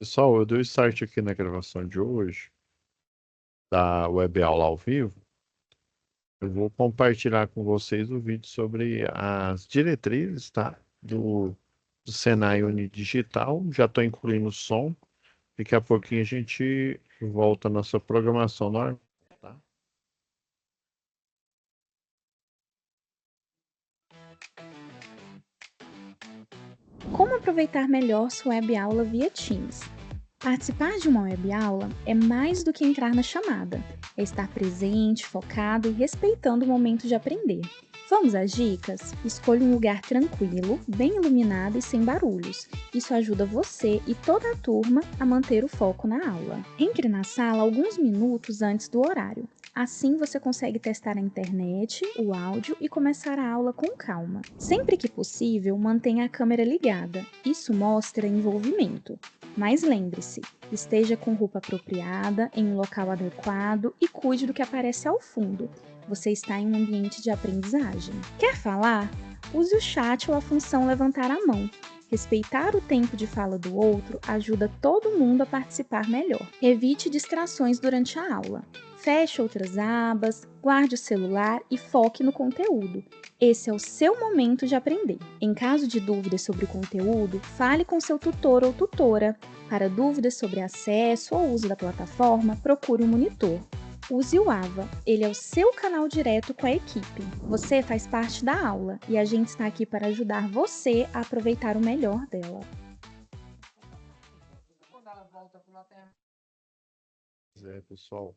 Pessoal, eu dei start aqui na gravação de hoje, da web aula ao vivo. Eu vou compartilhar com vocês o vídeo sobre as diretrizes, tá? Do Senai Unidigital. Já estou incluindo o som. Daqui a pouquinho a gente volta à nossa programação normal, tá? Como aproveitar melhor sua web aula via Teams? Participar de uma web aula é mais do que entrar na chamada, é estar presente, focado e respeitando o momento de aprender. Vamos às dicas? Escolha um lugar tranquilo, bem iluminado e sem barulhos. Isso ajuda você e toda a turma a manter o foco na aula. Entre na sala alguns minutos antes do horário. Assim você consegue testar a internet, o áudio e começar a aula com calma. Sempre que possível, mantenha a câmera ligada. Isso mostra envolvimento. Mas lembre-se, esteja com roupa apropriada, em um local adequado e cuide do que aparece ao fundo. Você está em um ambiente de aprendizagem. Quer falar? Use o chat ou a função levantar a mão. Respeitar o tempo de fala do outro ajuda todo mundo a participar melhor. Evite distrações durante a aula. Feche outras abas, guarde o celular e foque no conteúdo. Esse é o seu momento de aprender. Em caso de dúvidas sobre o conteúdo, fale com seu tutor ou tutora. Para dúvidas sobre acesso ou uso da plataforma, procure um monitor. Use o AVA, ele é o seu canal direto com a equipe. Você faz parte da aula e a gente está aqui para ajudar você a aproveitar o melhor dela. Pessoal,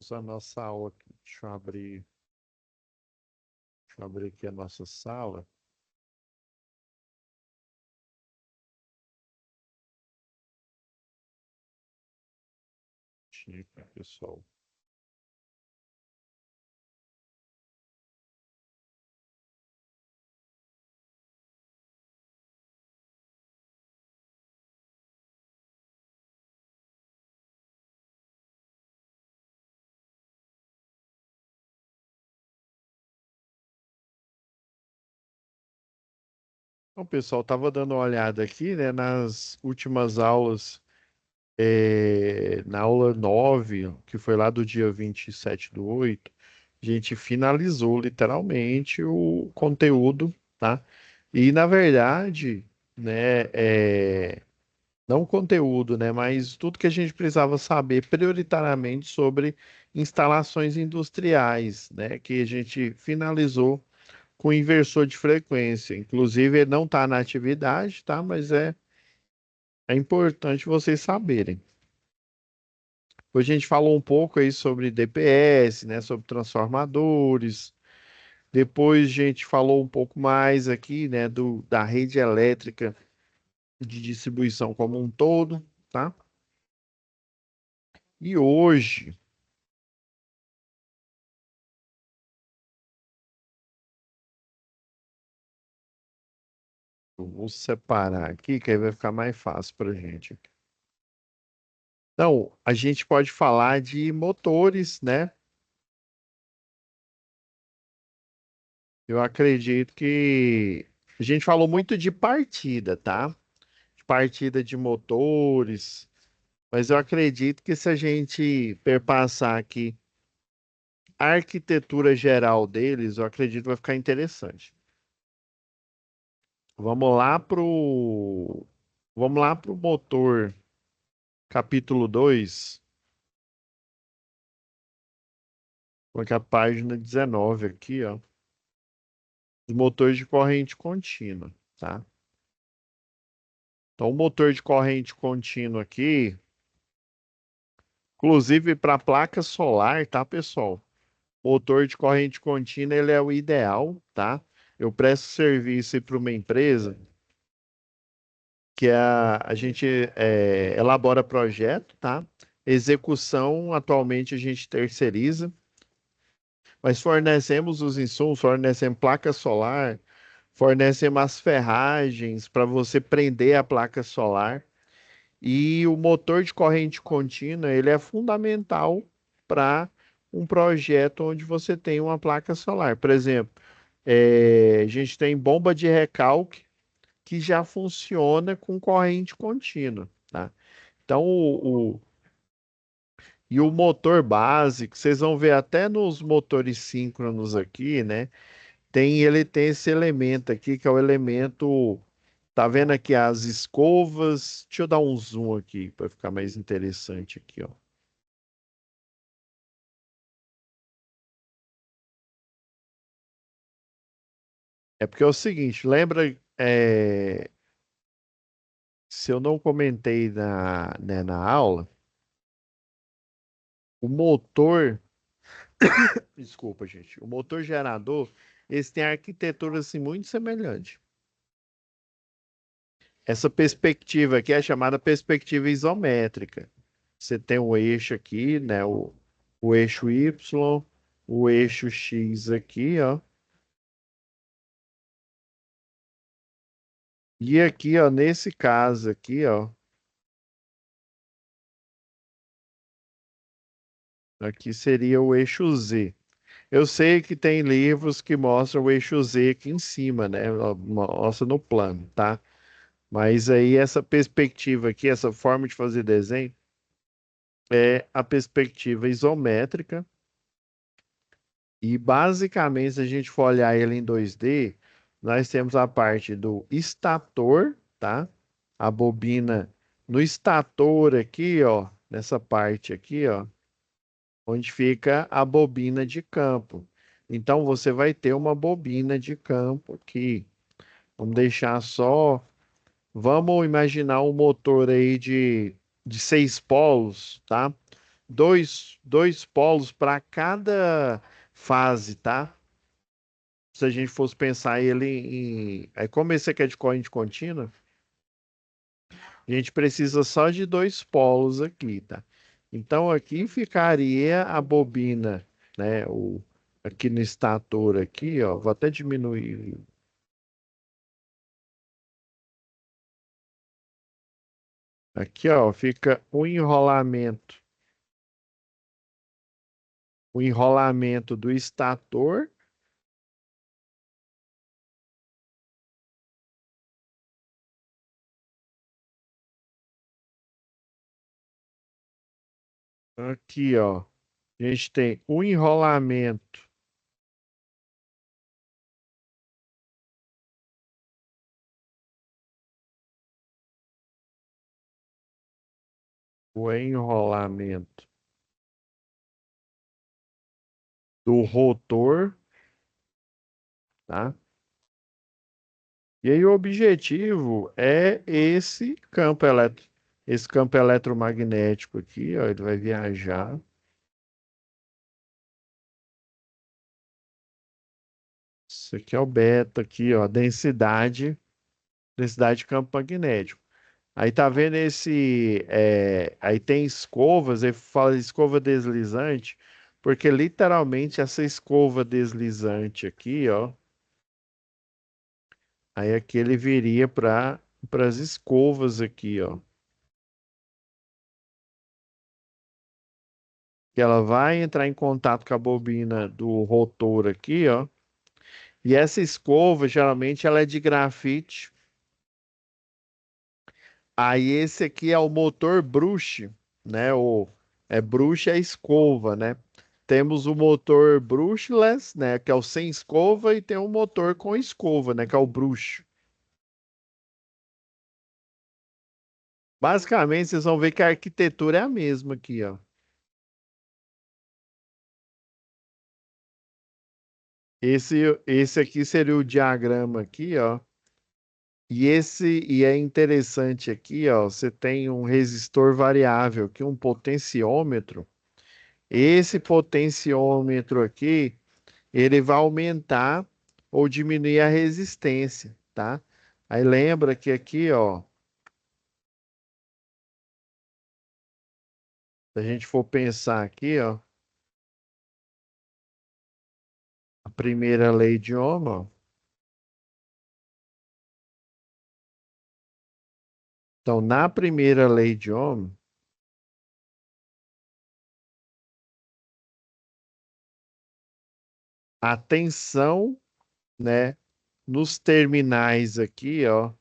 essa é a nossa aula aqui. Deixa eu abrir aqui a nossa sala. Chica, pessoal. Então, pessoal, estava dando uma olhada aqui, né, nas últimas aulas, na aula 9, que foi lá do dia 27/8, a gente finalizou literalmente o conteúdo, tá? E, na verdade, né, não o conteúdo, né, mas tudo que a gente precisava saber prioritariamente sobre instalações industriais, né, que a gente finalizou com inversor de frequência. Inclusive, ele não está na atividade, tá? Mas é importante vocês saberem. Hoje a gente falou um pouco aí sobre DPS, né? Sobre transformadores. Depois a gente falou um pouco mais aqui, né? Da rede elétrica de distribuição como um todo, tá? E hoje, eu vou separar aqui, que aí vai ficar mais fácil para a gente. Então, a gente pode falar de motores, né? Eu acredito que a gente falou muito de partida, tá? De partida de motores, mas eu acredito que se a gente perpassar aqui a arquitetura geral deles, eu acredito que vai ficar interessante. Vamos lá pro motor capítulo 2, com a página 19 aqui, ó. Os motores de corrente contínua, tá? Então, o motor de corrente contínua aqui, inclusive para placa solar, tá, pessoal? Motor de corrente contínua, ele é o ideal, tá? Eu presto serviço para uma empresa que a gente elabora projeto, tá? Execução, atualmente a gente terceiriza, mas fornecemos os insumos, fornecemos placa solar, fornecemos as ferragens para você prender a placa solar. E o motor de corrente contínua, ele é fundamental para um projeto onde você tem uma placa solar. Por exemplo, a gente tem bomba de recalque, que já funciona com corrente contínua, tá? Então, e o motor básico, vocês vão ver até nos motores síncronos aqui, né? Ele tem esse elemento aqui, que é o elemento. Tá vendo aqui as escovas? Deixa eu dar um zoom aqui para ficar mais interessante aqui, ó. É porque é o seguinte, lembra, se eu não comentei na aula, o motor, desculpa, gente, o motor gerador, eles têm arquitetura assim muito semelhante. Essa perspectiva aqui é chamada perspectiva isométrica. Você tem o eixo aqui, né? O eixo Y, o eixo X aqui, ó. E aqui, ó, nesse caso aqui, ó, aqui seria o eixo Z. Eu sei que tem livros que mostram o eixo Z aqui em cima, né? Mostra no plano, tá? Mas aí essa perspectiva aqui, essa forma de fazer desenho, é a perspectiva isométrica. E basicamente, se a gente for olhar ele em 2D, nós temos a parte do estator, tá? A bobina no estator aqui, ó, nessa parte aqui, ó, onde fica a bobina de campo. Então você vai ter uma bobina de campo aqui. Vamos deixar só. Vamos imaginar um motor aí de 6 polos, tá? Dois polos para cada fase, tá? Se a gente fosse pensar ele em. Aí, como esse aqui é de corrente contínua, a gente precisa só de 2 polos aqui, tá? Então, aqui ficaria a bobina, né? Aqui no estator, aqui, ó. Vou até diminuir. Aqui, ó, fica o enrolamento do estator. Aqui, ó, a gente tem o enrolamento, o enrolamento do rotor, tá? E aí o objetivo é esse campo eletromagnético aqui, ó, ele vai viajar. Isso aqui é o beta aqui, ó, densidade de campo magnético. Aí tá vendo aí tem escovas, ele fala escova deslizante, porque literalmente essa escova deslizante aqui, ó, aí aqui ele viria para as escovas aqui, ó, que ela vai entrar em contato com a bobina do rotor aqui, ó. E essa escova, geralmente, ela é de grafite. Aí esse aqui é o motor brush, né? Brush é escova, né? Temos o motor brushless, né? Que é o sem escova, e tem o motor com escova, né? Que é o brush. Basicamente, vocês vão ver que a arquitetura é a mesma aqui, ó. Esse aqui seria o diagrama aqui, ó. E é interessante aqui, ó, você tem um resistor variável aqui, um potenciômetro. Esse potenciômetro aqui, ele vai aumentar ou diminuir a resistência, tá? Aí lembra que aqui, ó, se a gente for pensar aqui, ó, a primeira lei de Ohm, ó. Então, na primeira lei de Ohm, a tensão, né, nos terminais aqui, ó,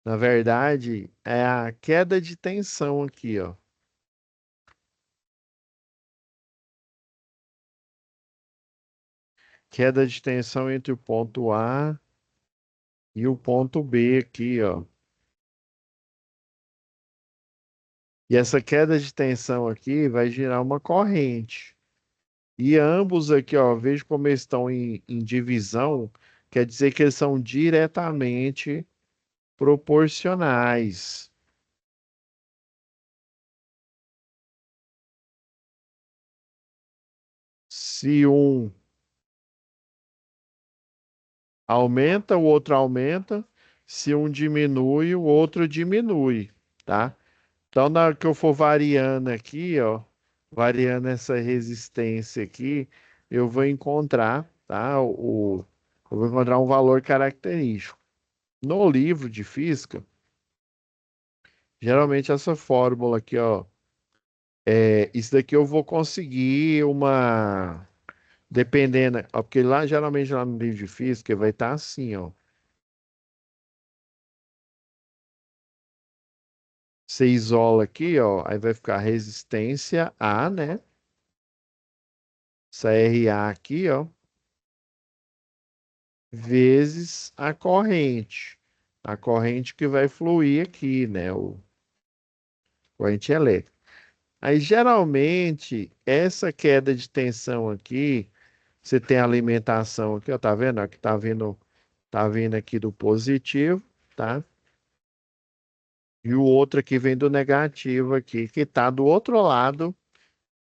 Na verdade, é a queda de tensão aqui, ó. Queda de tensão entre o ponto A e o ponto B aqui, ó. E essa queda de tensão aqui vai gerar uma corrente. E ambos aqui, ó, vejo como eles estão em divisão, quer dizer que eles são diretamente proporcionais. Se um aumenta, o outro aumenta. Se um diminui, o outro diminui, tá? Então, na hora que eu for variando aqui, ó, variando essa resistência aqui, eu vou encontrar, tá? Eu vou encontrar um valor característico. No livro de física, geralmente essa fórmula aqui, ó, isso daqui eu vou conseguir dependendo, ó, porque lá, geralmente lá no livro de física vai estar assim, ó. Você isola aqui, ó, aí vai ficar resistência A, né? Essa RA aqui, ó, vezes a corrente. A corrente que vai fluir aqui, né? O corrente elétrica. Aí, geralmente, essa queda de tensão aqui, você tem a alimentação aqui, ó, tá vendo? Aqui tá vindo aqui do positivo, tá? E o outro aqui vem do negativo aqui, que tá do outro lado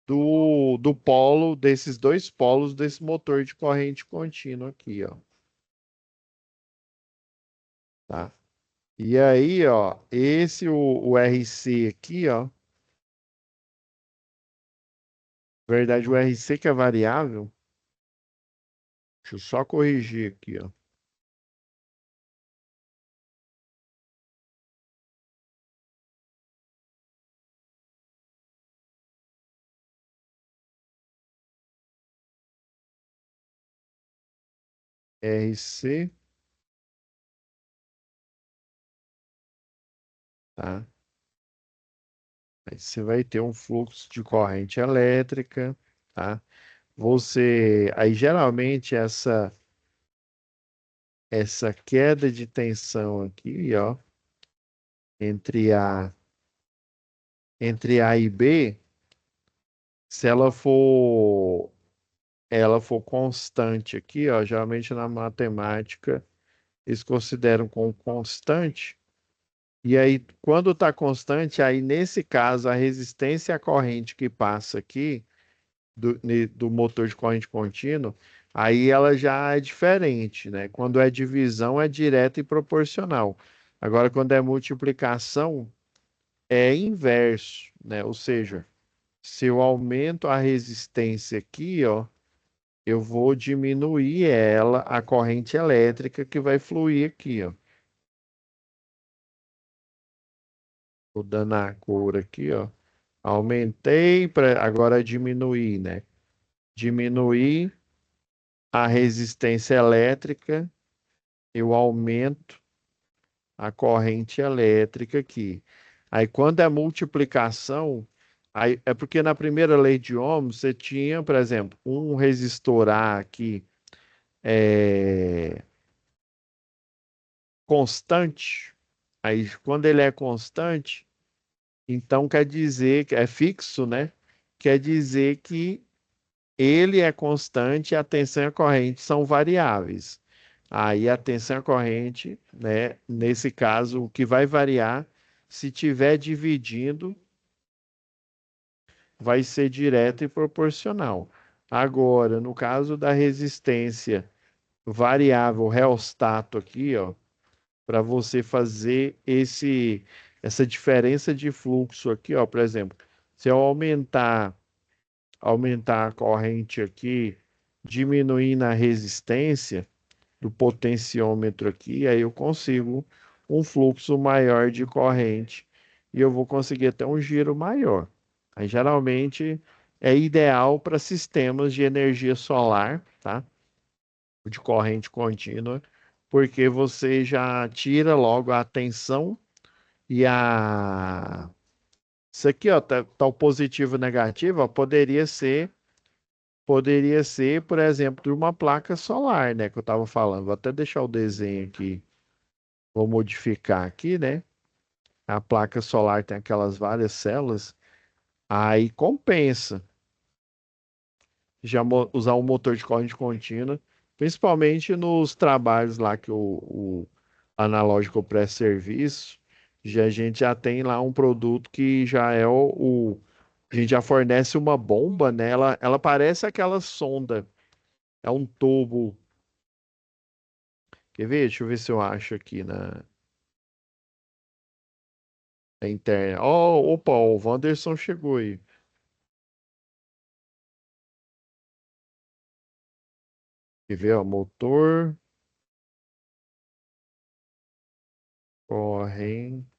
do polo, desses dois polos desse motor de corrente contínua aqui, ó, tá? E aí, ó, o RC aqui, ó, na verdade o RC que é variável, deixa eu só corrigir aqui, ó. RC, tá? Aí você vai ter um fluxo de corrente elétrica, tá? Aí geralmente essa queda de tensão aqui, ó, entre A, entre A e B, se ela for constante aqui, ó, geralmente na matemática eles consideram como constante. E aí, quando está constante, aí nesse caso a resistência à corrente que passa aqui do motor de corrente contínua, aí ela já é diferente, né? Quando é divisão, é direta e proporcional. Agora, quando é multiplicação, é inverso, né? Ou seja, se eu aumento a resistência aqui, ó, eu vou diminuir a corrente elétrica que vai fluir aqui, ó. Vou dando a cor aqui, ó. Aumentei para agora diminuir, né? Diminuir a resistência elétrica, eu aumento a corrente elétrica aqui. Aí quando é multiplicação, aí, é porque na primeira lei de Ohm você tinha, por exemplo, um resistor A aqui é constante. Aí quando ele é constante, então quer dizer que é fixo, né? Quer dizer que ele é constante e a tensão e a corrente são variáveis. Aí a tensão e a corrente, né, nesse caso, o que vai variar, se tiver dividindo, vai ser direto e proporcional. Agora, no caso da resistência variável reostato aqui, ó, para você fazer essa diferença de fluxo aqui, ó, por exemplo, se eu aumentar a corrente aqui, diminuindo a resistência do potenciômetro aqui, aí eu consigo um fluxo maior de corrente e eu vou conseguir até um giro maior. Aí geralmente é ideal para sistemas de energia solar, tá? De corrente contínua, porque você já tira logo a tensão e a. Isso aqui, ó, tá o positivo e o negativo, ó, poderia ser, por exemplo, de uma placa solar, né, que eu estava falando. Vou até deixar o desenho aqui, vou modificar aqui, né? A placa solar tem aquelas várias células, aí compensa já usar um motor de corrente contínua, principalmente nos trabalhos lá que o analógico presta serviço, já a gente já tem lá um produto que já é a gente já fornece uma bomba, né? Ela parece aquela sonda, é um tubo. Quer ver? Deixa eu ver se eu acho aqui na internet. Ó, opa, o Wanderson chegou aí. Quer ver, ó, motor, corrente.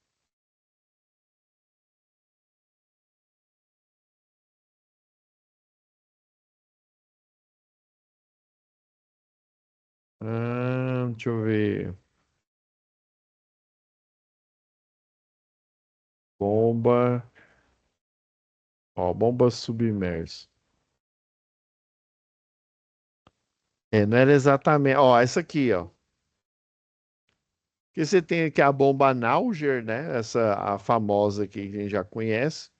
Deixa eu ver. Bomba. Ó, bomba submersa. É, não era exatamente. Ó, essa aqui, ó. Que você tem aqui a bomba Nauger, né? Essa, a famosa aqui que a gente já conhece.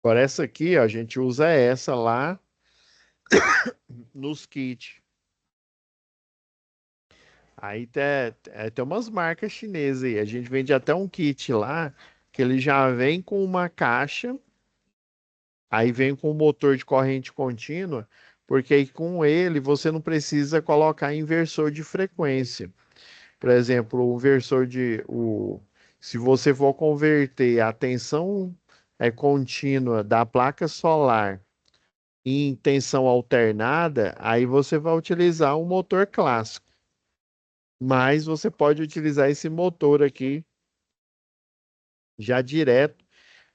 Agora, essa aqui, ó, a gente usa essa lá nos kits. Aí tem umas marcas chinesas aí. A gente vende até um kit lá que ele já vem com uma caixa, aí vem com um motor de corrente contínua, porque aí com ele você não precisa colocar inversor de frequência. Por exemplo, se você for converter a tensão contínua da placa solar em tensão alternada, aí você vai utilizar um motor clássico. Mas você pode utilizar esse motor aqui já direto.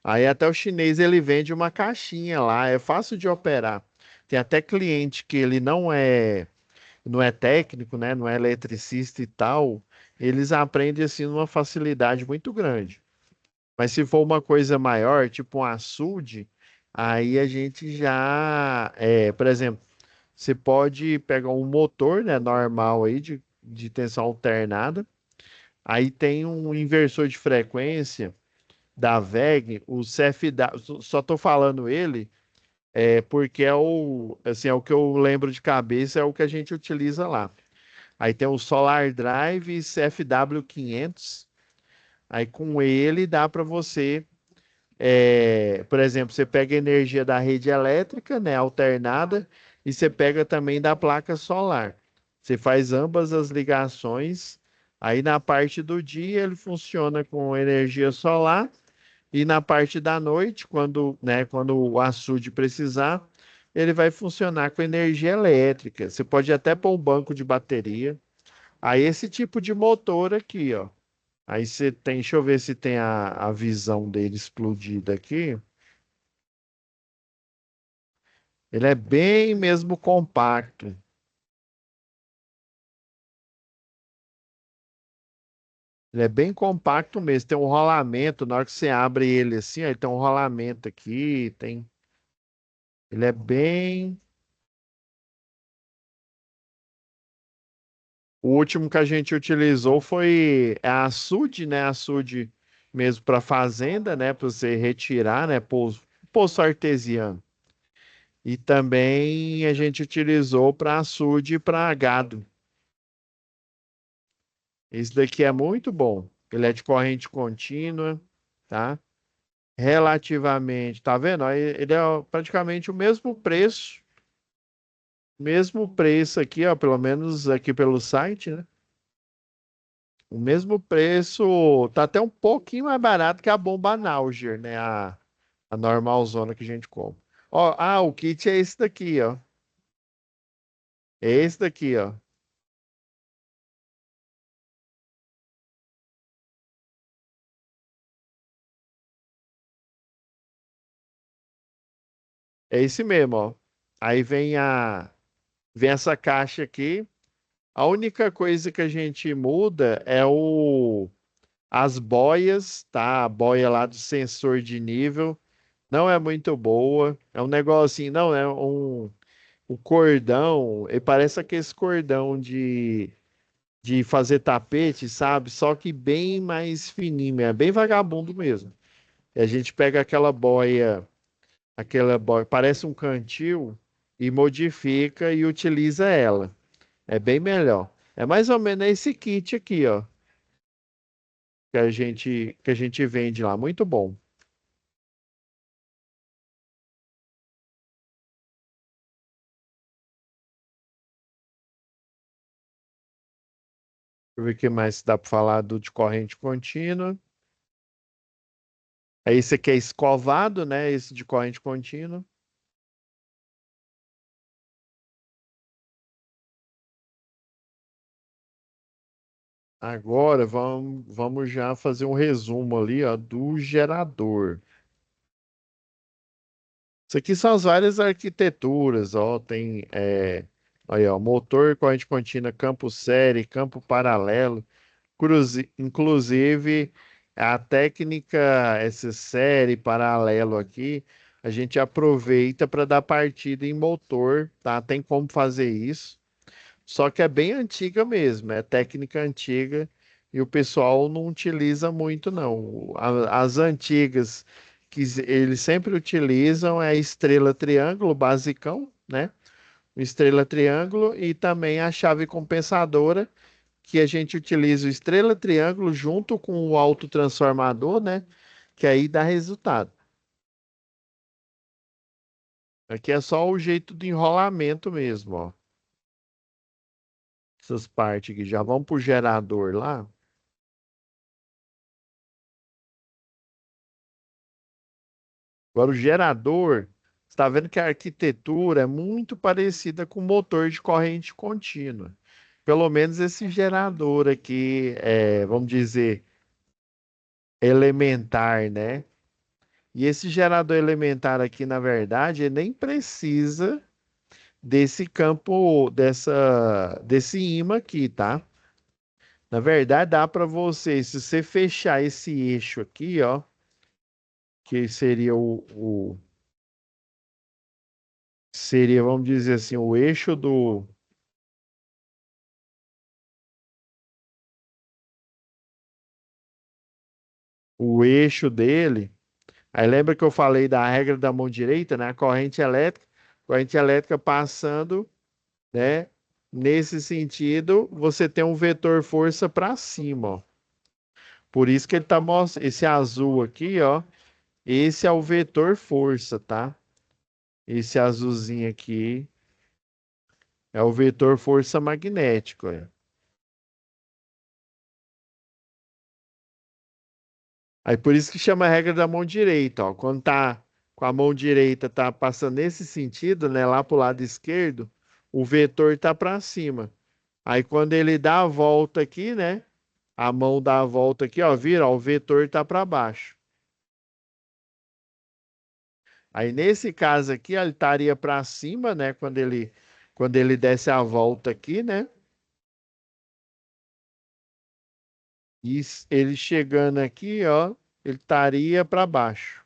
Aí até o chinês ele vende uma caixinha lá, é fácil de operar. Tem até cliente que ele não é técnico, né? Não é eletricista e tal. Eles aprendem assim numa facilidade muito grande. Mas se for uma coisa maior, tipo um açude, aí a gente por exemplo, você pode pegar um motor, né, normal aí de tensão alternada. Aí tem um inversor de frequência da WEG, o CFW, só estou falando ele porque assim, é o que eu lembro de cabeça, é o que a gente utiliza lá. Aí tem o Solar Drive CFW 500. Aí com ele dá para você, por exemplo, você pega a energia da rede elétrica, né, alternada, e você pega também da placa solar. Você faz ambas as ligações. Aí na parte do dia ele funciona com energia solar e na parte da noite, quando o açude precisar, ele vai funcionar com energia elétrica. Você pode até pôr um banco de bateria. Aí esse tipo de motor aqui, ó. Aí você tem, deixa eu ver se tem a visão dele explodida aqui. Ele é bem mesmo compacto. Ele é bem compacto mesmo. Tem um rolamento. Na hora que você abre ele assim, ó, ele tem um rolamento aqui. Ele é bem. O último que a gente utilizou foi a açude, né? Açude mesmo para fazenda, né? Para você retirar, né? Poço artesiano. E também a gente utilizou para açude e para gado. Esse daqui é muito bom. Ele é de corrente contínua, tá? Relativamente, tá vendo? Aí ele é praticamente o mesmo preço aqui, ó, pelo menos aqui pelo site, né? O mesmo preço, tá até um pouquinho mais barato que a bomba Nauger, né? A normalzona que a gente compra. Ó, o kit é esse daqui, ó. É esse daqui, ó. É esse mesmo, ó. Aí vem Vem essa caixa aqui. A única coisa que a gente muda é as boias, tá? A boia lá do sensor de nível não é muito boa. É um negocinho, não, é um cordão, e parece aquele cordão de fazer tapete, sabe? Só que bem mais fininho, é bem vagabundo mesmo. E a gente pega aquela boia, parece um cantil, e modifica e utiliza ela. É bem melhor. É mais ou menos esse kit aqui, ó, que a gente vende lá. Muito bom. Deixa eu ver o que mais dá para falar do de corrente contínua. Aí esse aqui é escovado, né? Esse de corrente contínua. Agora vamos já fazer um resumo ali, ó, do gerador. Isso aqui são as várias arquiteturas, ó, tem aí, ó, motor, corrente contínua, campo série, campo paralelo, inclusive a técnica essa série paralelo aqui, a gente aproveita para dar partida em motor, tá? Tem como fazer isso. Só que é bem antiga mesmo, é técnica antiga e o pessoal não utiliza muito, não. As antigas que eles sempre utilizam é estrela triângulo, basicão, né? Estrela triângulo e também a chave compensadora, que a gente utiliza o estrela triângulo junto com o autotransformador, né? Que aí dá resultado. Aqui é só o jeito de enrolamento mesmo, ó. Essas partes aqui já vão pro gerador lá. Agora, o gerador, você está vendo que a arquitetura é muito parecida com o motor de corrente contínua. Pelo menos esse gerador aqui, vamos dizer, elementar, né? E esse gerador elementar aqui, na verdade, ele nem precisa desse campo, desse ímã aqui, tá? Na verdade, dá para você, se você fechar esse eixo aqui, ó, que seria seria, vamos dizer assim, o eixo o eixo dele. Aí lembra que eu falei da regra da mão direita, né? A corrente elétrica passando, né? Nesse sentido, você tem um vetor força para cima, ó. Por isso que ele tá mostrando esse azul aqui, ó. Esse é o vetor força, tá? Esse azulzinho aqui é o vetor força magnético, ó. Aí por isso que chama a regra da mão direita, ó. Quando tá com a mão direita tá passando nesse sentido, né, lá pro lado esquerdo, o vetor tá para cima. Aí quando ele dá a volta aqui, né, a mão dá a volta aqui, ó, vira, ó, o vetor tá para baixo. Aí nesse caso aqui, ó, ele estaria para cima, né, quando ele desse a volta aqui, né? E ele chegando aqui, ó, ele estaria para baixo.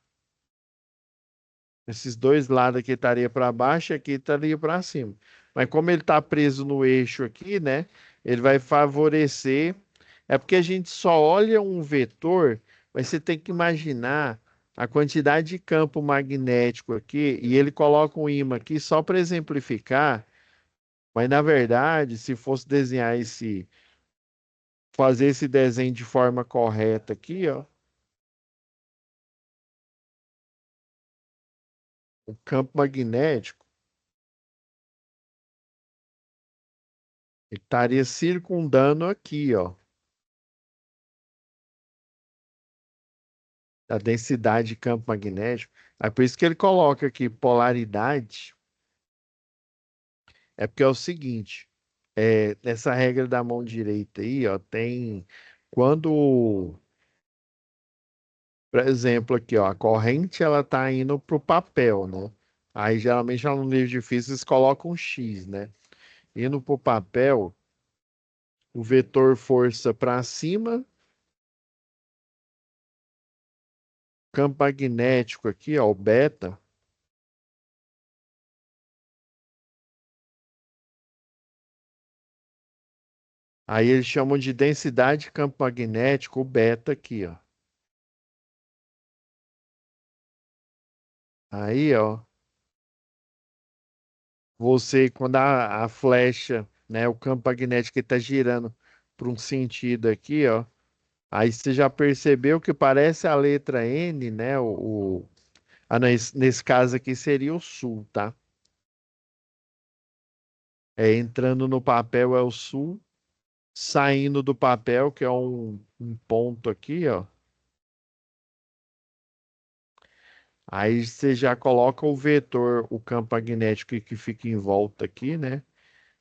Esses dois lados aqui estaria para baixo, aqui estaria para cima. Mas como ele está preso no eixo aqui, né? Ele vai favorecer. É porque a gente só olha um vetor, mas você tem que imaginar a quantidade de campo magnético aqui, e ele coloca um ímã aqui só para exemplificar. Mas na verdade, se fosse desenhar fazer esse desenho de forma correta aqui, ó, o campo magnético ele estaria circundando aqui, ó. A densidade de campo magnético. É por isso que ele coloca aqui polaridade. É porque é o seguinte, nessa regra da mão direita aí, ó, tem quando, por exemplo, aqui, ó, a corrente ela tá indo pro papel, né? Aí geralmente lá no livro de física eles colocam um X, né? Indo para o papel, o vetor força para cima, campo magnético aqui, ó, o beta. Aí eles chamam de densidade de campo magnético, o beta aqui, ó. Aí, ó, você, quando a flecha, né, o campo magnético está girando para um sentido aqui, ó. Aí você já percebeu que parece a letra N, né? Não, nesse caso aqui seria o sul, tá? É, entrando no papel é o sul, saindo do papel, que é um ponto aqui, ó. Aí você já coloca o vetor, o campo magnético que fica em volta aqui, né?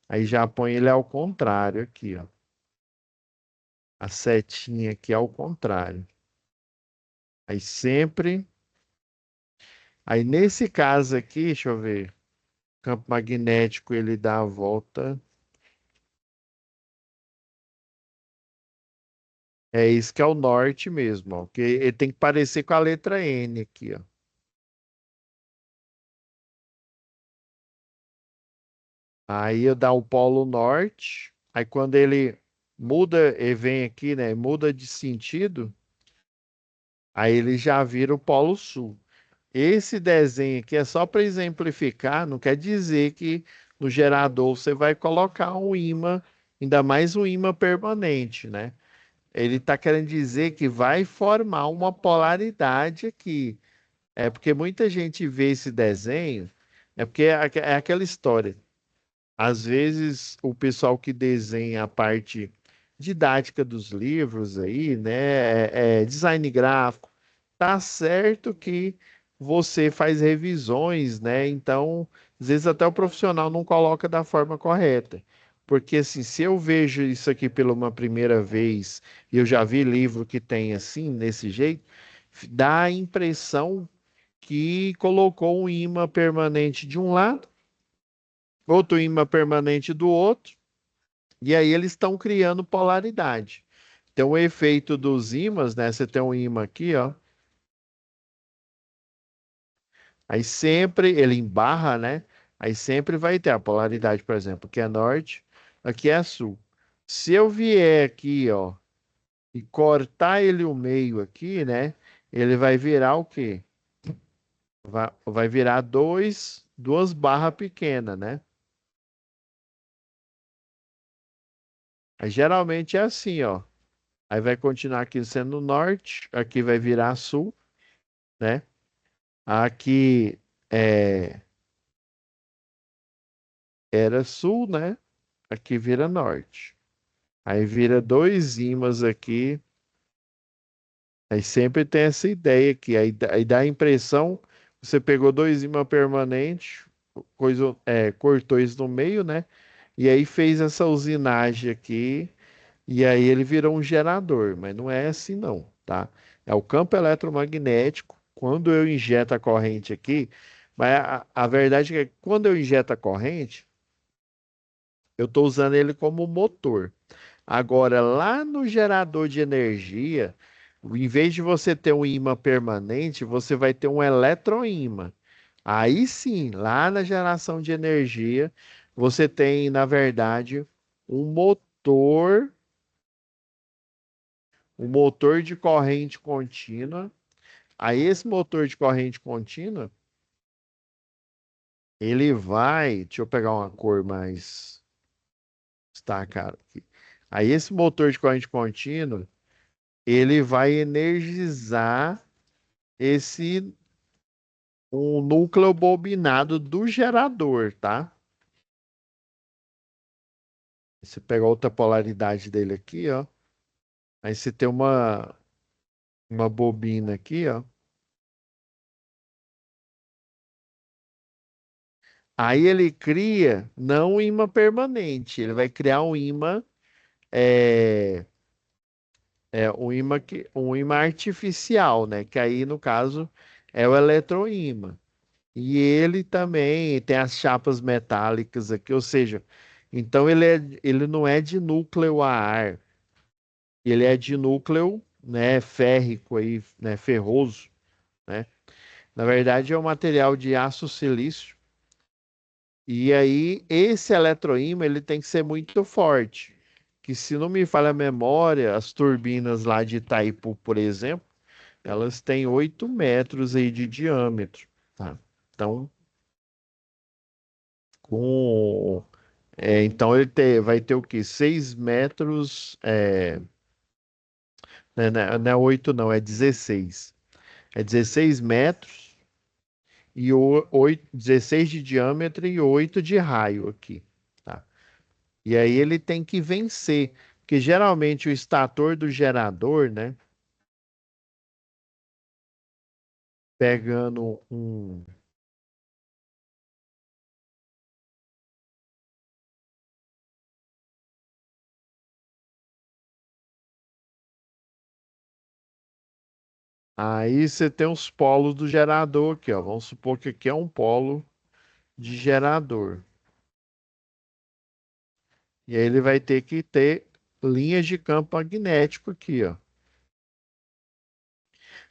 Aí já põe ele ao contrário aqui, ó. A setinha aqui ao contrário. Aí sempre. Aí nesse caso aqui, deixa eu ver. O campo magnético ele dá a volta. É isso que é o norte mesmo, ó. Que ele tem que parecer com a letra N aqui, ó. Aí eu dá o polo norte. Aí quando ele muda, ele vem aqui, né? Muda de sentido. Aí ele já vira o polo sul. Esse desenho aqui é só para exemplificar, não quer dizer que no gerador você vai colocar um ímã, ainda mais um ímã permanente, né? Ele está querendo dizer que vai formar uma polaridade aqui. É porque muita gente vê esse desenho, é porque é aquela história. Às vezes o pessoal que desenha a parte didática dos livros aí, né, design gráfico, tá certo que você faz revisões, né? Então, às vezes até o profissional não coloca da forma correta. Porque assim, se eu vejo isso aqui pela uma primeira vez, e eu já vi livro que tem assim, desse jeito, dá a impressão que colocou um ímã permanente de um lado, outro ímã permanente do outro, e aí eles estão criando polaridade. Então, o efeito dos ímãs, né? Você tem um ímã aqui, ó. Aí sempre ele embarra, né? Aí sempre vai ter a polaridade, por exemplo, que é norte, aqui é sul. Se eu vier aqui, ó, e cortar ele o meio aqui, né? Ele vai virar o quê? Vai virar duas barras pequenas, né? Aí, geralmente é assim, ó. Aí vai continuar aqui sendo norte, aqui vai virar sul, né? Aqui é, era sul, né? Aqui vira norte. Aí vira dois ímãs aqui. Aí sempre tem essa ideia aqui. Aí dá a impressão, você pegou dois ímãs permanentes, cortou isso no meio, né? E aí fez essa usinagem aqui. E aí ele virou um gerador, mas não é assim não, tá? É o campo eletromagnético. Quando eu injeto a corrente aqui, mas a verdade é que quando eu injeto a corrente, eu estou usando ele como motor. Agora, lá no gerador de energia, em vez de você ter um ímã permanente, você vai ter um eletroímã. Aí sim, lá na geração de energia, você tem, na verdade, um motor, um motor de corrente contínua. Aí esse motor de corrente contínua, ele vai, deixa eu pegar uma cor mais destacada aqui. Aí esse motor de corrente contínua, ele vai energizar esse um núcleo bobinado do gerador, tá? Você pega a outra polaridade dele aqui, ó. Aí você tem uma bobina aqui, ó. Aí ele cria não um ímã permanente, ele vai criar um ímã é, um ímã artificial, né? Que aí no caso é o eletroímã. E ele também tem as chapas metálicas aqui, ou seja, então ele não é de núcleo a ar, ele é de núcleo, né, férrico aí, né, ferroso, né? Na verdade é um material de aço silício. E aí esse eletroímã ele tem que ser muito forte, que se não me falha a memória, as turbinas lá de Itaipu, por exemplo, elas têm 8 metros aí de diâmetro, tá? Então, então vai ter o quê? 6 metros, não é 8 não, é 16. É 16 metros e 16 de diâmetro e 8 de raio aqui, tá? E aí ele tem que vencer, porque geralmente o estator do gerador, né, pegando um. Aí você tem os polos do gerador aqui, ó. Vamos supor que aqui é um polo de gerador. E aí ele vai ter que ter linhas de campo magnético aqui, ó.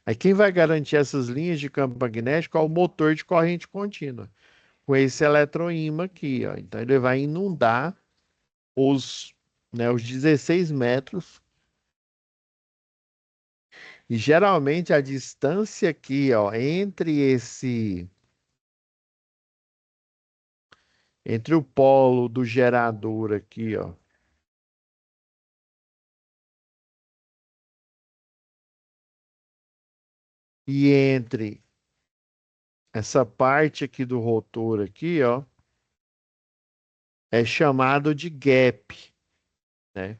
Aí quem vai garantir essas linhas de campo magnético é o motor de corrente contínua, com esse eletroímã aqui, ó. Então ele vai inundar os, os 16 metros. E geralmente a distância aqui, ó, entre o polo do gerador aqui, ó, e entre essa parte aqui do rotor aqui, ó, é chamado de gap, né?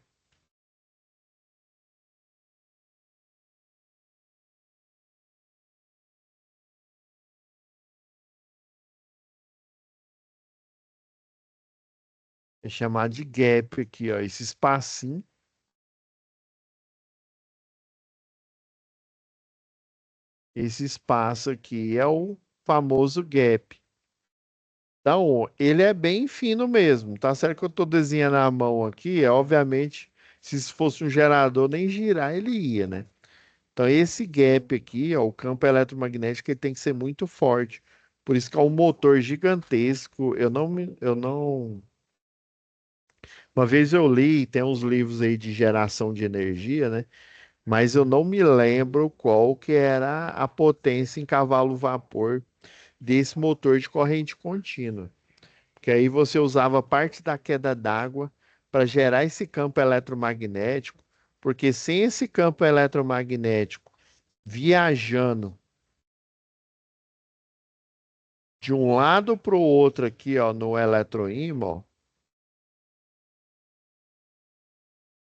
É chamado de gap aqui, ó, esse espacinho, esse espaço aqui é o famoso gap. Então, ele é bem fino mesmo, tá certo que eu estou desenhando a mão aqui, obviamente, se isso fosse um gerador, nem girar ele ia, né? Então, esse gap aqui, ó, o campo eletromagnético, ele tem que ser muito forte. Por isso que é um motor gigantesco. Eu não. Uma vez eu li, tem uns livros aí de geração de energia, né? Mas eu não me lembro qual que era a potência em cavalo vapor desse motor de corrente contínua. Porque aí você usava parte da queda d'água para gerar esse campo eletromagnético, porque sem esse campo eletromagnético viajando de um lado para o outro aqui, ó, no eletroímã, ó,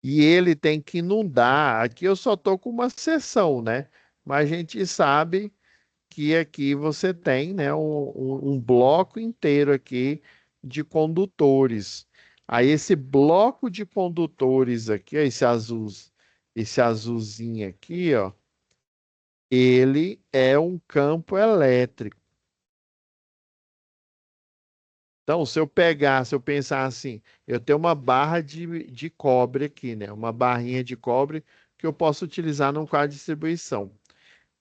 e ele tem que inundar. Aqui eu só tô com uma seção, né? Mas a gente sabe que aqui você tem, né, um bloco inteiro aqui de condutores. Aí esse bloco de condutores aqui, ó, esse azulzinho aqui, ó, ele é um campo elétrico. Então, se eu pensar assim, eu tenho uma barra de cobre aqui, né? Uma barrinha de cobre que eu posso utilizar num quadro de distribuição.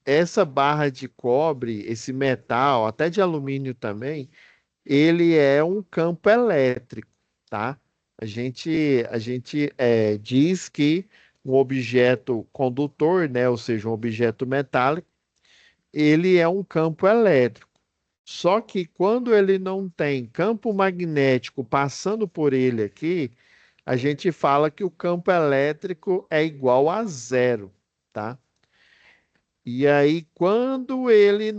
Essa barra de cobre, esse metal, até de alumínio também, ele é um campo elétrico, tá? A gente diz que um objeto condutor, né? Ou seja, um objeto metálico, ele é um campo elétrico. Só que quando ele não tem campo magnético passando por ele aqui, a gente fala que o campo elétrico é igual a zero, tá? E aí, quando ele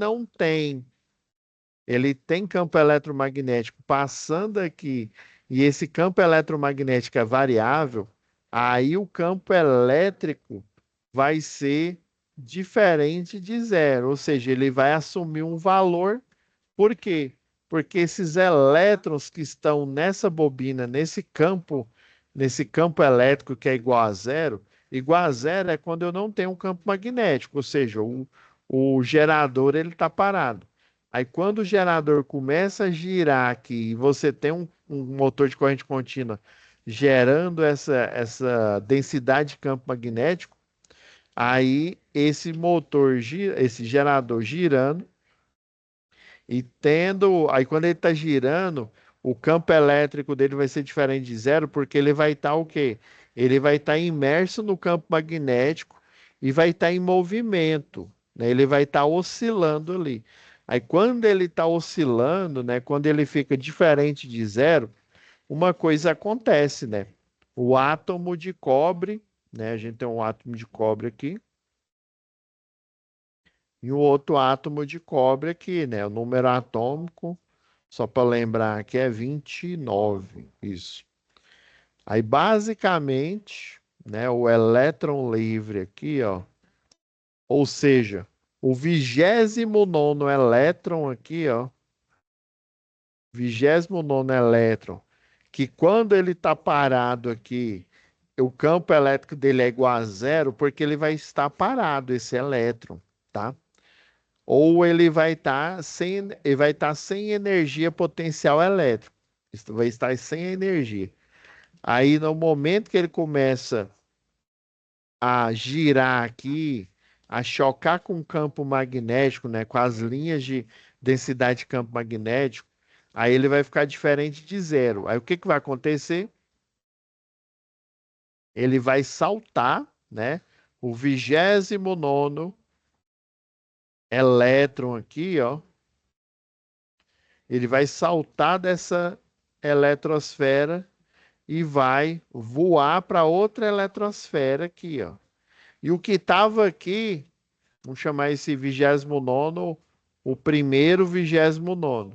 tem campo eletromagnético passando aqui, e esse campo eletromagnético é variável, aí o campo elétrico vai ser diferente de zero, ou seja, ele vai assumir um valor. Por quê? Porque esses elétrons que estão nessa bobina, nesse campo elétrico que é igual a zero é quando eu não tenho um campo magnético, ou seja, o gerador ele está parado. Aí quando o gerador começa a girar aqui e você tem um motor de corrente contínua gerando essa densidade de campo magnético, aí esse motor gira, esse gerador girando e tendo, aí quando ele está girando, o campo elétrico dele vai ser diferente de zero, porque ele vai estar o quê? Ele vai estar imerso no campo magnético e vai estar em movimento, né? Ele vai estar oscilando ali. Aí quando ele está oscilando, né? Quando ele fica diferente de zero, uma coisa acontece, né? O átomo de cobre, né? A gente tem um átomo de cobre aqui e um outro átomo de cobre aqui, né? O número atômico, só para lembrar que é 29, isso. Aí basicamente, né, o elétron livre aqui, ó, ou seja, o 29º elétron aqui, ó, 29º elétron, que quando ele está parado aqui, o campo elétrico dele é igual a zero, porque ele vai estar parado, esse elétron, tá? Ou ele vai estar sem energia potencial elétrica. Isso vai estar sem energia. Aí no momento que ele começa a girar aqui, a chocar com o campo magnético, né, com as linhas de densidade de campo magnético, aí ele vai ficar diferente de zero. Aí o que que vai acontecer? Ele vai saltar, né, o 29º elétron aqui, ó, ele vai saltar dessa eletrosfera e vai voar para outra eletrosfera aqui, ó. E o que estava aqui, vamos chamar esse 29º o primeiro 29º.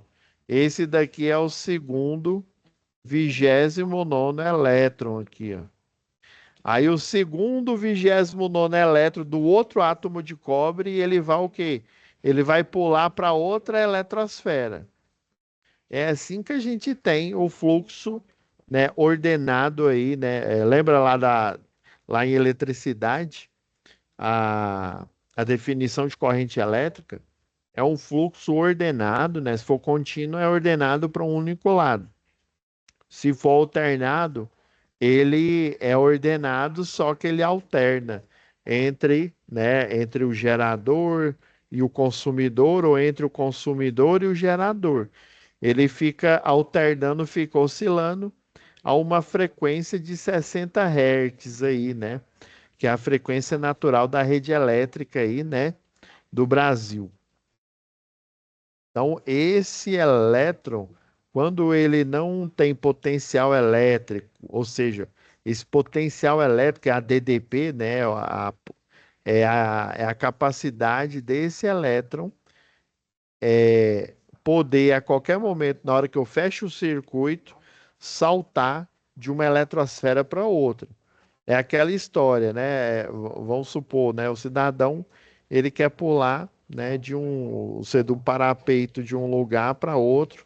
Esse daqui é o segundo 29º elétron aqui, ó. Aí o segundo 29º elétron do outro átomo de cobre, ele vai o quê? Ele vai pular para outra eletrosfera. É assim que a gente tem o fluxo, né, ordenado aí, né? Lembra lá em eletricidade, a, a definição de corrente elétrica é um fluxo ordenado, né? Se for contínuo, é ordenado para um único lado. Se for alternado, ele é ordenado, só que ele alterna entre o gerador e o consumidor, ou entre o consumidor e o gerador. Ele fica alternando, fica oscilando a uma frequência de 60 Hz aí, né? Que é a frequência natural da rede elétrica aí, né? Do Brasil. Então, esse elétron, quando ele não tem potencial elétrico, ou seja, esse potencial elétrico é a DDP, né? É a capacidade desse elétron poder, a qualquer momento, na hora que eu fecho o circuito, saltar de uma eletrosfera para outra. É aquela história, né? Vamos supor, né? O cidadão, ele quer pular, né, do parapeito de um lugar para outro,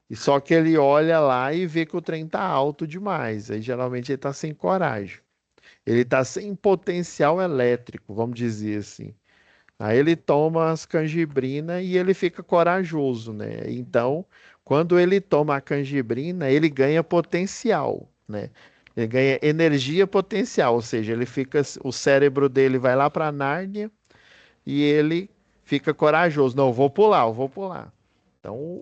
e só que ele olha lá e vê que o trem tá alto demais. Aí geralmente ele tá sem coragem. Ele tá sem potencial elétrico, vamos dizer assim. Aí ele toma as canjibrina e ele fica corajoso, né? Então, quando ele toma a canjibrina, ele ganha potencial, né? Ele ganha energia potencial, ou seja, o cérebro dele vai lá para Nárnia e ele fica corajoso. Não, eu vou pular, eu vou pular. Então,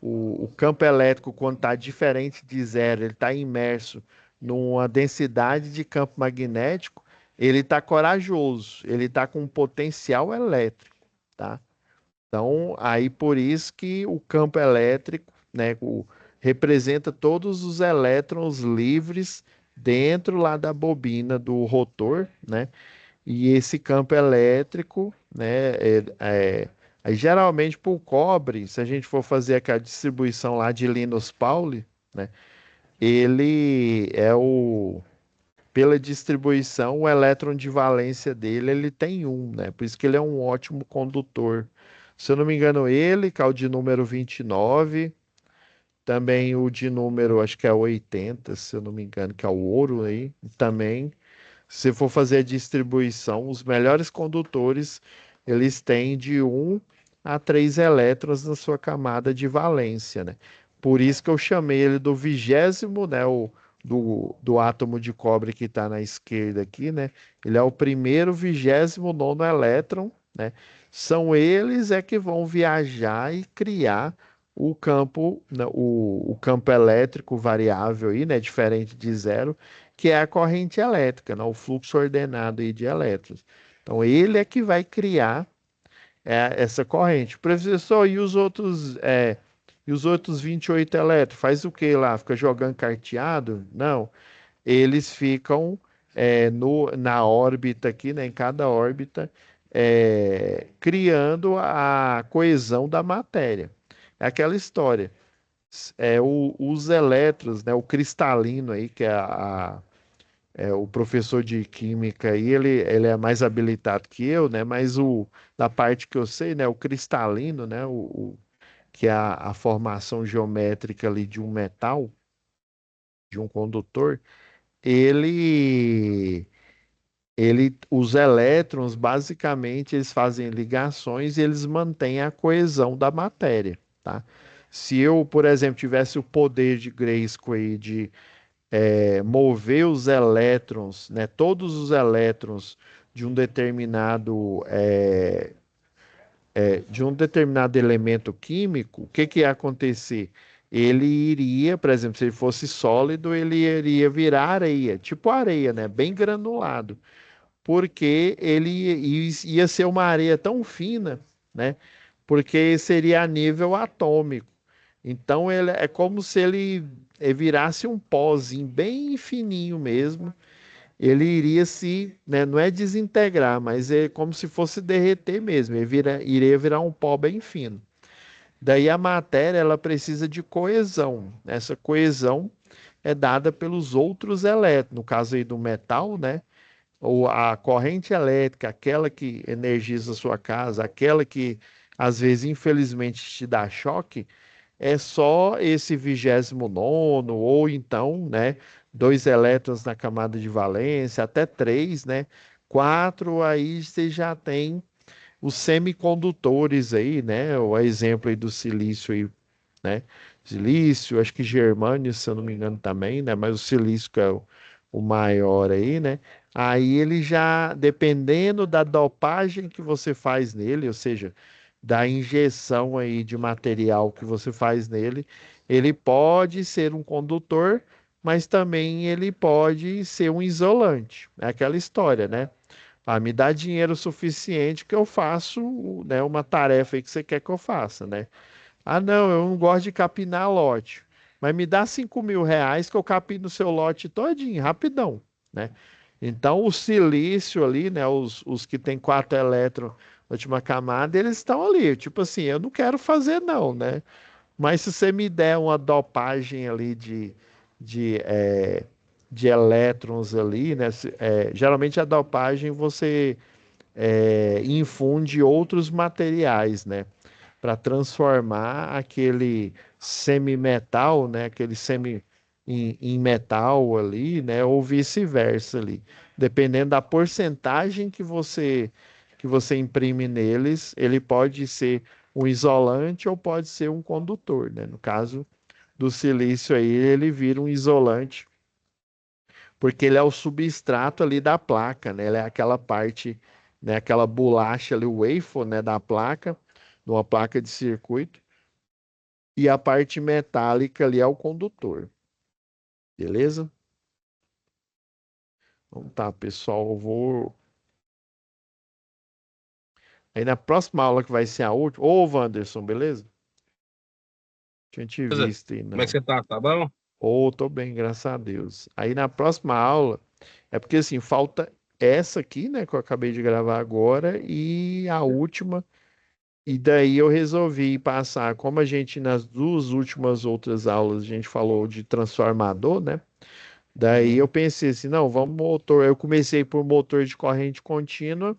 o campo elétrico, quando está diferente de zero, ele está imerso numa densidade de campo magnético, ele está corajoso, ele está com potencial elétrico, tá? Então, aí por isso que o campo elétrico, né, representa todos os elétrons livres dentro lá da bobina do rotor, né? E esse campo elétrico, né, aí geralmente para o cobre, se a gente for fazer aquela distribuição lá de Linus Pauling, né, ele é pela distribuição, o elétron de valência dele, ele tem um, né, por isso que ele é um ótimo condutor. Se eu não me engano, ele, que é o de número 29, também o de número, acho que é 80, se eu não me engano, que é o ouro aí, também. Se for fazer a distribuição, os melhores condutores, eles têm de um a 3 elétrons na sua camada de valência, né? Por isso que eu chamei ele do vigésimo, né? Do átomo de cobre que está na esquerda aqui, né? Ele é o primeiro 29º elétron, né? São eles é que vão viajar e criar o campo, né, o campo elétrico variável aí, né? Diferente de zero, que é a corrente elétrica, né? O fluxo ordenado aí de elétrons. Então ele é que vai criar essa corrente. Professor, e os outros 28 elétrons? Faz o que lá? Fica jogando carteado? Não. Eles ficam na órbita aqui, né, em cada órbita, criando a coesão da matéria. É aquela história. Os elétrons, né, o cristalino aí, que é o professor de química aí, ele é mais habilitado que eu, né? Mas da parte que eu sei, né? O cristalino, né? Que é a formação geométrica ali de um metal, de um condutor, ele, os elétrons, basicamente, eles fazem ligações e eles mantêm a coesão da matéria, tá? Se eu, por exemplo, tivesse o poder de Grayskull aí de mover os elétrons, né, todos os elétrons de um determinado elemento químico, o que que ia acontecer? Ele iria, por exemplo, se ele fosse sólido, ele iria virar areia, tipo areia, né, bem granulado, porque ele ia ser uma areia tão fina, né, porque seria a nível atômico. Então ele é como se ele virasse um pozinho bem fininho mesmo. Ele iria se, né, não é desintegrar, mas é como se fosse derreter mesmo. Iria virar um pó bem fino. Daí a matéria ela precisa de coesão. Essa coesão é dada pelos outros elétrons. No caso aí do metal, né? Ou a corrente elétrica, aquela que energiza a sua casa, aquela que às vezes, infelizmente, te dá choque, é só esse 29º, ou então, né, 2 elétrons na camada de valência, até 3, né? 4, aí você já tem os semicondutores aí, né? O exemplo aí do silício aí, né? Silício, acho que germânio, se eu não me engano também, né? Mas o silício que é o maior aí, né? Aí ele já, dependendo da dopagem que você faz nele, ou seja, da injeção aí de material que você faz nele, ele pode ser um condutor, mas também ele pode ser um isolante. É aquela história, né? Ah, me dá dinheiro suficiente que eu faço, né, uma tarefa aí que você quer que eu faça, né? Ah, não, eu não gosto de capinar lote. Mas me dá 5.000 reais que eu capino o seu lote todinho, rapidão, né? Então, o silício ali, né? Os que tem 4 elétrons na última camada, eles estão ali. Tipo assim, eu não quero fazer não, né? Mas se você me der uma dopagem ali de, é, de elétrons ali, né? Geralmente a dopagem você infunde outros materiais, né? Para transformar aquele semimetal, né, aquele semi em metal ali, né, ou vice-versa ali. Dependendo da porcentagem que você imprime neles, ele pode ser um isolante ou pode ser um condutor, né? No caso do silício aí, ele vira um isolante, porque ele é o substrato ali da placa, né? Ele é aquela parte, né, aquela bolacha ali, o wafer, né, da placa, de uma placa de circuito e a parte metálica ali é o condutor. Beleza? Então tá, pessoal, eu vou. Aí na próxima aula que vai ser a última. Ô, Wanderson, beleza? Tinha te Beleza? visto aí, Como é que não. você tá? Tá bom? Ô, tô bem, graças a Deus. Aí na próxima aula, é porque assim, falta essa aqui, né, que eu acabei de gravar agora, e a última. E daí eu resolvi passar, como a gente nas duas últimas outras aulas a gente falou de transformador, né? Daí eu Uhum. pensei assim, não, vamos motor. Eu comecei por motor de corrente contínua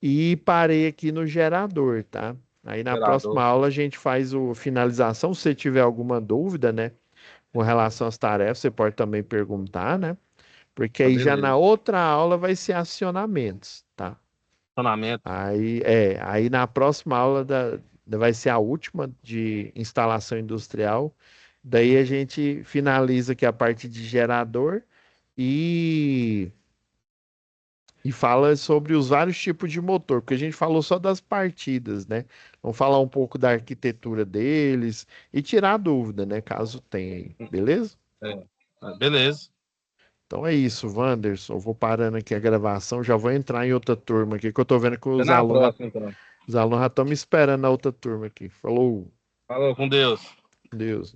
e parei aqui no gerador, tá? Aí na próxima Gerador. aula a gente faz o finalização. Se você tiver alguma dúvida, né, com relação às tarefas, você pode também perguntar, né? Porque Tá aí já na beleza. outra aula vai ser acionamentos, tá? funcionamento. Aí na próxima aula vai ser a última de instalação industrial. Daí a gente finaliza aqui a parte de gerador e, e fala sobre os vários tipos de motor, porque a gente falou só das partidas, né? Vamos falar um pouco da arquitetura deles e tirar a dúvida, né? Caso tenha aí, beleza? É. Beleza. Então é isso, Wanderson. Eu vou parando aqui a gravação, já vou entrar em outra turma aqui, que eu tô vendo que Até os na alunos, próxima, então. os alunos já estão me esperando na outra turma aqui. Falou, Falou, com Deus. Deus.